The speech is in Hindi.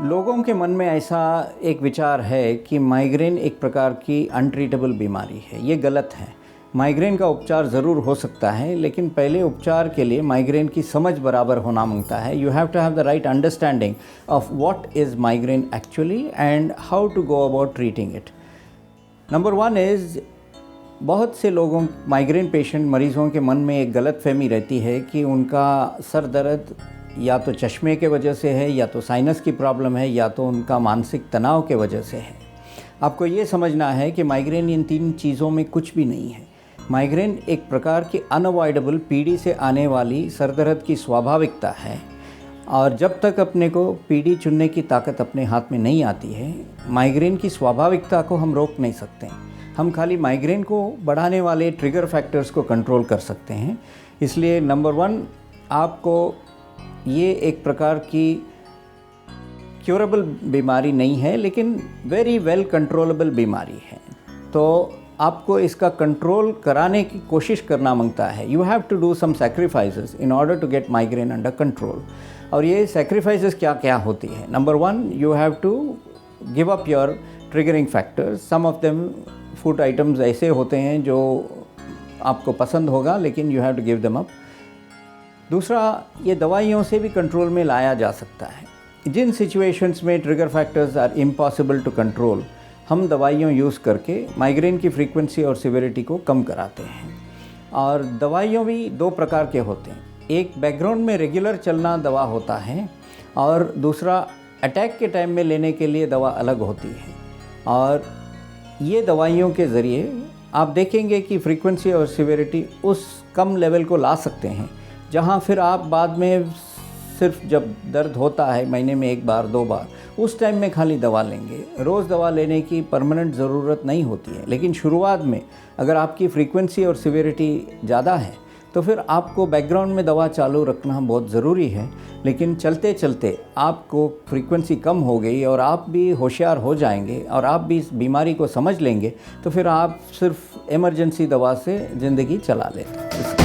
लोगों के मन में ऐसा एक विचार है कि माइग्रेन एक प्रकार की अनट्रीटेबल बीमारी है। ये गलत है। माइग्रेन का उपचार ज़रूर हो सकता है, लेकिन पहले उपचार के लिए माइग्रेन की समझ बराबर होना मांगता है। You have to have the right understanding of what is migraine actually and how to go about treating it. Number one is, बहुत से लोगों माइग्रेन पेशेंट मरीज़ों के मन में एक गलत फहमी रहती है कि उनका सर दर्द या तो चश्मे के वजह से है, या तो साइनस की प्रॉब्लम है, या तो उनका मानसिक तनाव के वजह से है। आपको ये समझना है कि माइग्रेन इन तीन चीज़ों में कुछ भी नहीं है। माइग्रेन एक प्रकार की अनअवॉइडेबल पीढ़ी से आने वाली सर दर्द की स्वाभाविकता है, और जब तक अपने को पीढ़ी चुनने की ताकत अपने हाथ में नहीं आती है, माइग्रेन की स्वाभाविकता को हम रोक नहीं सकते। हम खाली माइग्रेन को बढ़ाने वाले ट्रिगर फैक्टर्स को कंट्रोल कर सकते हैं। इसलिए नंबर वन, आपको ये एक प्रकार की क्योरेबल बीमारी नहीं है, लेकिन वेरी वेल कंट्रोलेबल बीमारी है। तो आपको इसका कंट्रोल कराने की कोशिश करना मांगता है। You have to do some sacrifices in order to get migraine under control. और ये सैक्रिफाइसेस क्या क्या होती है? Number one, you have to give up your triggering factors. Some of them food items ऐसे होते हैं जो आपको पसंद होगा, लेकिन you have to give them up. दूसरा, ये दवाइयों से भी कंट्रोल में लाया जा सकता है। जिन सिचुएशंस में trigger factors are impossible to control, हम दवाइयों यूज़ करके माइग्रेन की फ्रीक्वेंसी और सिविरिटी को कम कराते हैं। और दवाइयों भी दो प्रकार के होते हैं। एक बैकग्राउंड में रेगुलर चलना दवा होता है, और दूसरा अटैक के टाइम में लेने के लिए दवा अलग होती है। और ये दवाइयों के ज़रिए आप देखेंगे कि फ्रीक्वेंसी और सिविरिटी उस कम लेवल को ला सकते हैं, जहाँ फिर आप बाद में सिर्फ जब दर्द होता है महीने में एक बार दो बार, उस टाइम में खाली दवा लेंगे। रोज़ दवा लेने की परमानेंट ज़रूरत नहीं होती है। लेकिन शुरुआत में अगर आपकी फ्रीक्वेंसी और सिविरिटी ज़्यादा है, तो फिर आपको बैकग्राउंड में दवा चालू रखना बहुत ज़रूरी है। लेकिन चलते चलते आपको फ्रीक्वेंसी कम हो गई और आप भी होशियार हो जाएंगे और आप भी इस बीमारी को समझ लेंगे, तो फिर आप सिर्फ इमरजेंसी दवा से ज़िंदगी चला लेते हैं।